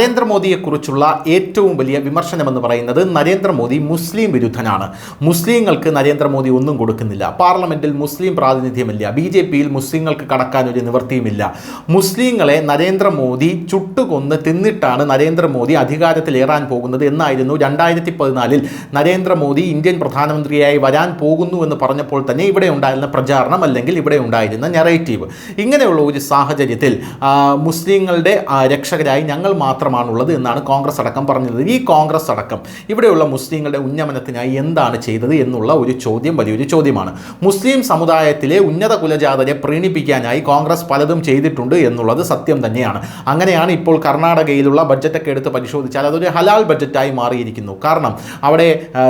നരേന്ദ്രമോദിയെക്കുറിച്ചുള്ള ഏറ്റവും വലിയ വിമർശനമെന്ന് പറയുന്നത് നരേന്ദ്രമോദി മുസ്ലിം വിരുദ്ധനാണ്. മുസ്ലിങ്ങൾക്ക് നരേന്ദ്രമോദി ഒന്നും കൊടുക്കുന്നില്ല. പാർലമെന്റിൽ മുസ്ലിം പ്രാതിനിധ്യമില്ല. BJPയിൽ മുസ്ലിങ്ങൾക്ക് കടക്കാൻ ഒരു നിവൃത്തിയുമില്ല. മുസ്ലിങ്ങളെ നരേന്ദ്രമോദി ചുട്ടുകൊന്ന് തിന്നിട്ടാണ് നരേന്ദ്രമോദി അധികാരത്തിലേറാൻ പോകുന്നത് എന്നായിരുന്നു 2014 നരേന്ദ്രമോദി ഇന്ത്യൻ പ്രധാനമന്ത്രിയായി വരാൻ പോകുന്നു എന്ന് പറഞ്ഞപ്പോൾ തന്നെ ഇവിടെ ഉണ്ടായിരുന്ന പ്രചാരണം അല്ലെങ്കിൽ ഇവിടെ ഉണ്ടായിരുന്ന നെറേറ്റീവ്. ഇങ്ങനെയുള്ള ഒരു സാഹചര്യത്തിൽ മുസ്ലിങ്ങളുടെ രക്ഷകരായി ഞങ്ങൾ മാത്രമാണുള്ളത് എന്നാണ് കോൺഗ്രസ് അടക്കം പറഞ്ഞത്. ഈ കോൺഗ്രസ് അടക്കം ഇവിടെയുള്ള മുസ്ലിങ്ങളുടെ ഉന്നമനത്തിനായി എന്താണ് ചെയ്തത് എന്നുള്ള ഒരു ചോദ്യം വലിയൊരു ചോദ്യമാണ്. മുസ്ലിം സമുദായത്തിലെ ഉന്നത കുലജാതരെ പ്രീണിപ്പിക്കാനായി കോൺഗ്രസ് പലതും ചെയ്തിട്ടുണ്ട് എന്നുള്ളത് സത്യം തന്നെയാണ്. അങ്ങനെയാണ് ഇപ്പോൾ കർണാടകയിലുള്ള ബഡ്ജറ്റൊക്കെ എടുത്ത് പരിശോധിച്ചാൽ അതൊരു ഹലാൽ ബഡ്ജറ്റായി മാറിയിരിക്കുന്നു. കാരണം അവിടെ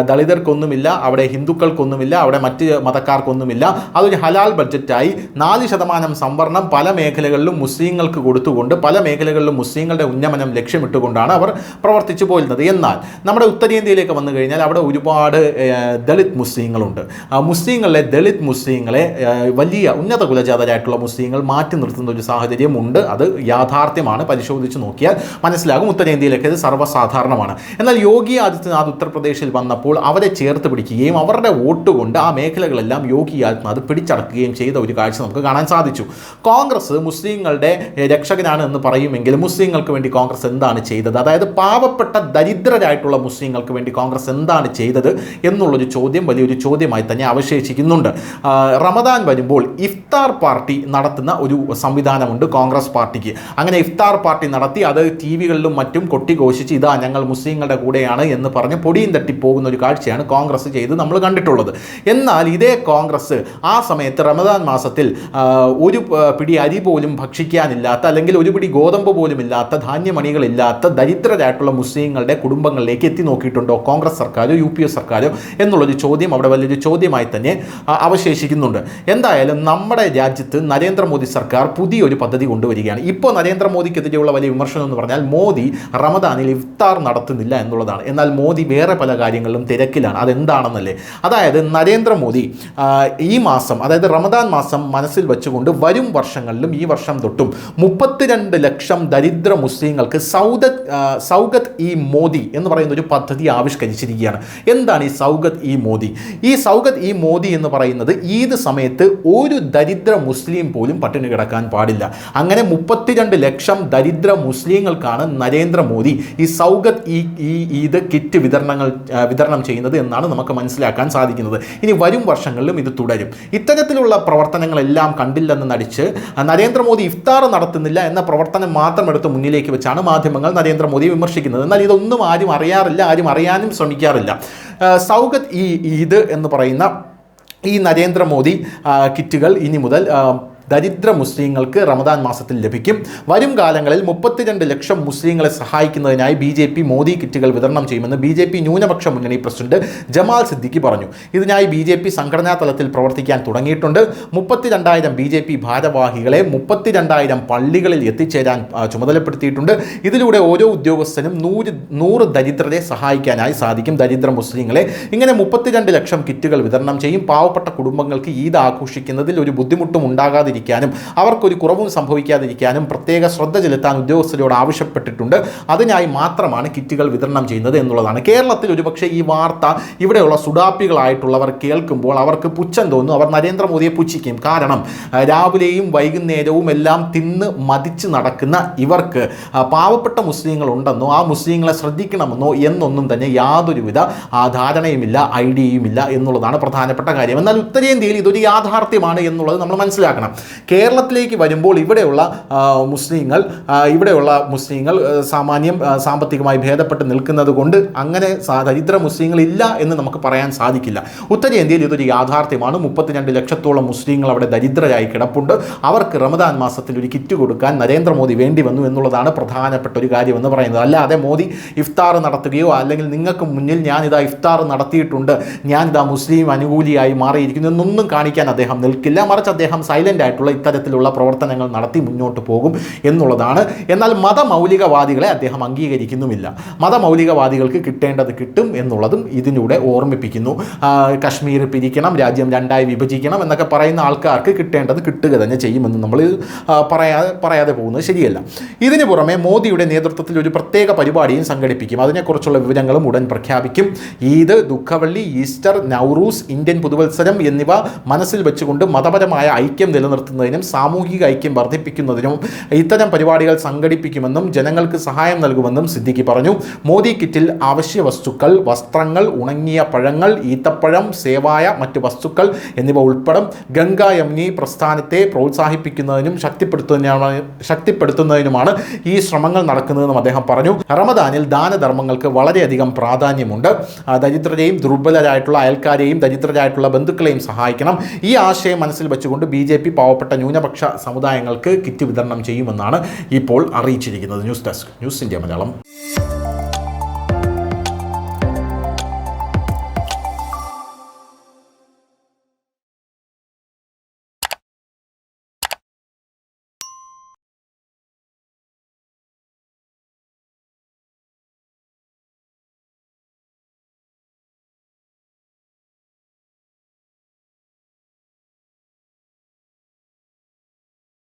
ദളിതർക്കൊന്നുമില്ല, അവിടെ ഹിന്ദുക്കൾക്കൊന്നുമില്ല, അവിടെ മറ്റ് മതക്കാർക്കൊന്നുമില്ല. അതൊരു ഹലാൽ ബഡ്ജറ്റായി 4% സംവരണം പല മേഖലകളിലും മുസ്ലിങ്ങൾക്ക് കൊടുത്തുകൊണ്ട് പല മേഖലകളിലും മുസ്ലിങ്ങളുടെ ഉന്നമനം ലക്ഷ്യമിട്ടുകൊണ്ടാണ് അവർ പ്രവർത്തിച്ചു പോയിരുന്നത്. എന്നാൽ നമ്മുടെ ഉത്തരേന്ത്യയിലേക്ക് വന്നു കഴിഞ്ഞാൽ അവിടെ ഒരുപാട് ദളിത് മുസ്ലിങ്ങളുണ്ട്. മുസ്ലിങ്ങളിലെ ദളിത് മുസ്ലിങ്ങളെ വലിയ ഉന്നത കുലജാതരായിട്ടുള്ള മുസ്ലിങ്ങൾ മാറ്റി നിർത്തുന്ന ഒരു സാഹചര്യമുണ്ട്. അത് യാഥാർത്ഥ്യമാണ്. പരിശോധിച്ച് നോക്കിയാൽ മനസ്സിലാകും. ഉത്തരേന്ത്യയിലേക്ക് ഇത് സർവ്വസാധാരണമാണ്. എന്നാൽ യോഗി ആദിത്യനാഥ് ഉത്തർപ്രദേശിൽ വന്നപ്പോൾ അവരെ ചേർത്ത് പിടിക്കുകയും അവരുടെ വോട്ട് കൊണ്ട് ആ മേഖലകളെല്ലാം യോഗി ആദിത്യനാഥ് പിടിച്ചടക്കുകയും ചെയ്ത ഒരു കാഴ്ച നമുക്ക് കാണാൻ സാധിച്ചു. കോൺഗ്രസ് മുസ്ലിങ്ങളുടെ രക്ഷകനാണ് എന്ന് പറയുമെങ്കിലും മുസ്ലിങ്ങൾക്ക് വേണ്ടി കോൺഗ്രസ് എന്താണ് ചെയ്തത്? അതായത് പാവപ്പെട്ട ദരിദ്രരായിട്ടുള്ള മുസ്ലിങ്ങൾക്ക് വേണ്ടി കോൺഗ്രസ് എന്താണ് ചെയ്തത് എന്നുള്ളൊരു ചോദ്യം വലിയൊരു ചോദ്യമായി തന്നെ അവശേഷിക്കുന്നുണ്ട്. റമദാൻ വരുമ്പോൾ ഇഫ്താർ പാർട്ടി നടത്തുന്ന ഒരു സംവിധാനമുണ്ട് കോൺഗ്രസ് പാർട്ടിക്ക്. അങ്ങനെ ഇഫ്താർ പാർട്ടി നടത്തി അത് TV-കളിലും മറ്റും കൊട്ടിഘോഷിച്ച് ഇതാ ഞങ്ങൾ മുസ്ലിങ്ങളുടെ കൂടെയാണ് എന്ന് പറഞ്ഞ് പൊടിയും തട്ടിപ്പോകുന്ന ഒരു കാഴ്ചയാണ് കോൺഗ്രസ് ചെയ്ത് നമ്മൾ കണ്ടിട്ടുള്ളത്. എന്നാൽ ഇതേ കോൺഗ്രസ് ആ സമയത്ത് റമദാൻ മാസത്തിൽ ഒരു പിടി അരി പോലും ഭക്ഷിക്കാനില്ലാത്ത അല്ലെങ്കിൽ ഒരു പിടി ഗോതമ്പ് പോലും ഇല്ലാത്ത ധാന്യമണികളില്ലാത്ത ദരിദ്രരായിട്ടുള്ള മുസ്ലിങ്ങളുടെ കുടുംബങ്ങളിലേക്ക് എത്തി നോക്കിയിട്ടുണ്ടോ കോൺഗ്രസ് സർക്കാരോ UPA സർക്കാരോ എന്നുള്ളൊരു ചോദ്യം അവിടെ വലിയൊരു ചോദ്യമായി തന്നെ അവശേഷിക്കുന്നുണ്ട്. എന്തായാലും നമ്മുടെ രാജ്യത്ത് നരേന്ദ്രമോദി സർക്കാർ പുതിയൊരു പദ്ധതി കൊണ്ടുവരികയാണ്. ഇപ്പോൾ നരേന്ദ്രമോദിക്കെതിരെയുള്ള വലിയ വിമർശനം എന്ന് പറഞ്ഞാൽ മോദി റമദാനിൽ ഇഫ്താർ നടത്തുന്നില്ല എന്നുള്ളതാണ്. എന്നാൽ മോദി വേറെ പല കാര്യങ്ങളിലും തിരക്കിലാണ്. അതെന്താണെന്നല്ലേ? അതായത് നരേന്ദ്രമോദി ഈ മാസം, അതായത് റമദാൻ മാസം മനസ്സിൽ വെച്ചുകൊണ്ട് വരും വർഷങ്ങളിലും ഈ വർഷം തൊട്ടും 32 ലക്ഷം ദരിദ്ര മുസ്ലിങ്ങൾക്ക് സൗഗത് ഇ മോദി എന്ന് പറയുന്ന ഒരു പദ്ധതി ആവിഷ്കരിച്ചിരിക്കുകയാണ്. എന്താണ് ഈ സൗഗത് ഇ മോദി? ഈ സൗഗത് ഇ മോദി എന്ന് പറയുന്നത് ഈദ് സമയത്ത് ഒരു ദരിദ്ര മുസ്ലിം പോലും പട്ടിണി കിടക്കാൻ പാടില്ല. അങ്ങനെ 32 ലക്ഷം ദരിദ്ര മുസ്ലിങ്ങൾക്കാണ് നരേന്ദ്രമോദി ഈ സൗഗത് ഈ ഈദ് കിറ്റ് വിതരണം ചെയ്യുന്നത് എന്നാണ് നമുക്ക് മനസ്സിലാക്കാൻ സാധിക്കുന്നത്. ഇനി വരും വർഷങ്ങളിലും ഇത് തുടരും. ഇത്തരത്തിലുള്ള പ്രവർത്തനങ്ങളെല്ലാം കണ്ടില്ലെന്ന് നടിച്ച് നരേന്ദ്രമോദി ഇഫ്താർ നടത്തുന്നില്ല എന്ന പ്രവർത്തനം മാത്രം എടുത്ത് മുന്നിലേക്ക് വെച്ചാണ് മാധ്യമങ്ങൾ നരേന്ദ്രമോദിയെ വിമർശിക്കുന്നത്. എന്നാൽ ഇതൊന്നും ആരും അറിയാറില്ല, ആരും അറിയാനും ശ്രമിക്കാറില്ല. സൗഗത് ഈ ഈദ് എന്ന് പറയുന്ന ഈ നരേന്ദ്രമോദി കിറ്റുകൾ ഇനി മുതൽ ദരിദ്ര മുസ്ലിങ്ങൾക്ക് റമദാൻ മാസത്തിൽ ലഭിക്കും. വരും കാലങ്ങളിൽ 32 ലക്ഷം മുസ്ലിങ്ങളെ സഹായിക്കുന്നതിനായി BJP മോദി കിറ്റുകൾ വിതരണം ചെയ്യുമെന്ന് BJP ന്യൂനപക്ഷ മുന്നണി പ്രസിഡന്റ് ജമാൽ സിദ്ദിഖി പറഞ്ഞു. ഇതിനായി BJP സംഘടനാ തലത്തിൽ പ്രവർത്തിക്കാൻ തുടങ്ങിയിട്ടുണ്ട്. 32,000 BJP ഭാരവാഹികളെ 32,000 പള്ളികളിൽ എത്തിച്ചേരാൻ ചുമതലപ്പെടുത്തിയിട്ടുണ്ട്. ഇതിലൂടെ ഓരോ ഉദ്യോഗസ്ഥനും 100 ദരിദ്രരെ സഹായിക്കാനായി സാധിക്കും. ദരിദ്ര മുസ്ലിങ്ങളെ ഇങ്ങനെ 32 ലക്ഷം കിറ്റുകൾ വിതരണം ചെയ്യും. പാവപ്പെട്ട കുടുംബങ്ങൾക്ക് ഈദ് ആഘോഷിക്കുന്നതിൽ ഒരു ബുദ്ധിമുട്ടും ഉണ്ടാകാതിരിക്കും, അവർക്കൊരു കുറവും സംഭവിക്കാതിരിക്കാനും പ്രത്യേക ശ്രദ്ധ ചെലുത്താൻ ഉദ്യോഗസ്ഥരോട് ആവശ്യപ്പെട്ടിട്ടുണ്ട്. അതിനായി മാത്രമാണ് കിറ്റുകൾ വിതരണം ചെയ്യുന്നത് എന്നുള്ളതാണ്. കേരളത്തിൽ ഒരുപക്ഷെ ഈ വാർത്ത ഇവിടെയുള്ള സുഡാപ്പികളായിട്ടുള്ളവർ കേൾക്കുമ്പോൾ അവർക്ക് പുച്ഛം തോന്നും. അവർ നരേന്ദ്രമോദിയെ പുച്ഛിക്കും. കാരണം രാവിലെയും വൈകുന്നേരവും എല്ലാം തിന്ന് മതിച്ച് നടക്കുന്ന ഇവർക്ക് പാവപ്പെട്ട മുസ്ലിങ്ങളുണ്ടെന്നോ ആ മുസ്ലിങ്ങളെ ശ്രദ്ധിക്കണമെന്നോ എന്നൊന്നും തന്നെ യാതൊരുവിധ ധാരണയുമില്ല, ഐഡിയയുമില്ല എന്നുള്ളതാണ് പ്രധാനപ്പെട്ട കാര്യം. എന്നാൽ ഉത്തരേന്ത്യയിൽ ഇതൊരു യാഥാർത്ഥ്യമാണ് എന്നുള്ളത് നമ്മൾ മനസ്സിലാക്കണം. കേരളത്തിലേക്ക് വരുമ്പോൾ ഇവിടെയുള്ള മുസ്ലിങ്ങൾ സാമാന്യം സാമ്പത്തികമായി ഭേദപ്പെട്ട് നിൽക്കുന്നത് കൊണ്ട് അങ്ങനെ ദരിദ്ര മുസ്ലിങ്ങളില്ല എന്ന് നമുക്ക് പറയാൻ സാധിക്കില്ല. ഉത്തരേന്ത്യയിൽ ഇതൊരു യാഥാർത്ഥ്യമാണ്. 32 ലക്ഷത്തോളം മുസ്ലിങ്ങൾ അവിടെ ദരിദ്രരായി കിടപ്പുണ്ട്. അവർക്ക് റമദാൻ മാസത്തിൽ ഒരു കിറ്റ് കൊടുക്കാൻ നരേന്ദ്രമോദി വേണ്ടി വന്നു എന്നുള്ളതാണ് പ്രധാനപ്പെട്ട ഒരു കാര്യമെന്ന് പറയുന്നത്. അല്ലാതെ മോദി ഇഫ്താർ നടത്തുകയോ അല്ലെങ്കിൽ നിങ്ങൾക്ക് മുന്നിൽ ഞാനിതാ ഇഫ്താർ നടത്തിയിട്ടുണ്ട്, ഞാനിതാ മുസ്ലിം അനുകൂലിയായി മാറിയിരിക്കുന്നു എന്നൊന്നും കാണിക്കാൻ അദ്ദേഹം നിൽക്കില്ല. മറിച്ച് അദ്ദേഹം സൈലൻ്റ് തുടർച്ചയായിട്ടുള്ള ഇത്തരത്തിലുള്ള പ്രവർത്തനങ്ങൾ നടത്തി മുന്നോട്ട് പോകും എന്നുള്ളതാണ്. എന്നാൽ മതമൗലികവാദികളെ അദ്ദേഹം അംഗീകരിക്കുന്നുമില്ല. മതമൗലികവാദികൾക്ക് കിട്ടേണ്ടത് കിട്ടും എന്നുള്ളതും ഇതിലൂടെ ഓർമ്മിപ്പിക്കുന്നു. കശ്മീർ പിരിക്കണം, രാജ്യം രണ്ടായി വിഭജിക്കണം എന്നൊക്കെ പറയുന്ന ആൾക്കാർക്ക് കിട്ടേണ്ടത് കിട്ടുക തന്നെ ചെയ്യുമെന്ന് നമ്മൾ പറയാതെ പോകുന്നത് ശരിയല്ല. ഇതിനു പുറമെ മോദിയുടെ നേതൃത്വത്തിൽ ഒരു പ്രത്യേക പരിപാടിയും സംഘടിപ്പിക്കും. അതിനെക്കുറിച്ചുള്ള വിവരങ്ങളും ഉടൻ പ്രഖ്യാപിക്കും. ഈദ്, ദുഃഖവെള്ളി, ഈസ്റ്റർ, നൗറൂസ്, ഇന്ത്യൻ പുതുവത്സരം എന്നിവ മനസ്സിൽ വെച്ചുകൊണ്ട് മതപരമായ ഐക്യം നിലനിർത്തുന്നതിനും സാമൂഹിക ഐക്യം വർദ്ധിപ്പിക്കുന്നതിനും ഇത്തരം പരിപാടികൾ സംഘടിപ്പിക്കുമെന്നും ജനങ്ങൾക്ക് സഹായം നൽകുമെന്നും സിദ്ദിഖി പറഞ്ഞു. മോദി കിറ്റിൽ അവശ്യ വസ്തുക്കൾ, വസ്ത്രങ്ങൾ, ഉണങ്ങിയ പഴങ്ങൾ, ഈത്തപ്പഴം, സേവായ മറ്റ് വസ്തുക്കൾ എന്നിവ ഉൾപ്പെടും. ഗംഗാ യമുനി പ്രസ്ഥാനത്തെ പ്രോത്സാഹിപ്പിക്കുന്നതിനും ശക്തിപ്പെടുത്തുന്നതിനുമാണ് ഈ ശ്രമങ്ങൾ നടക്കുന്നതെന്നും അദ്ദേഹം പറഞ്ഞു. റമദാനിൽ ദാനധർമ്മങ്ങൾക്ക് വളരെയധികം പ്രാധാന്യമുണ്ട്. ദരിദ്രരെയും ദുർബലരായിട്ടുള്ള അയൽക്കാരെയും ദരിദ്രരായിട്ടുള്ള ബന്ധുക്കളെയും സഹായിക്കണം. ഈ ആശയം മനസ്സിൽ വെച്ചുകൊണ്ട് BJP പാവപ്പെട്ട ന്യൂനപക്ഷ സമുദായങ്ങൾക്ക് കിറ്റ് വിതരണം ചെയ്യുമെന്നാണ് ഇപ്പോൾ അറിയിച്ചിരിക്കുന്നത്. News desk, news India Malayalam.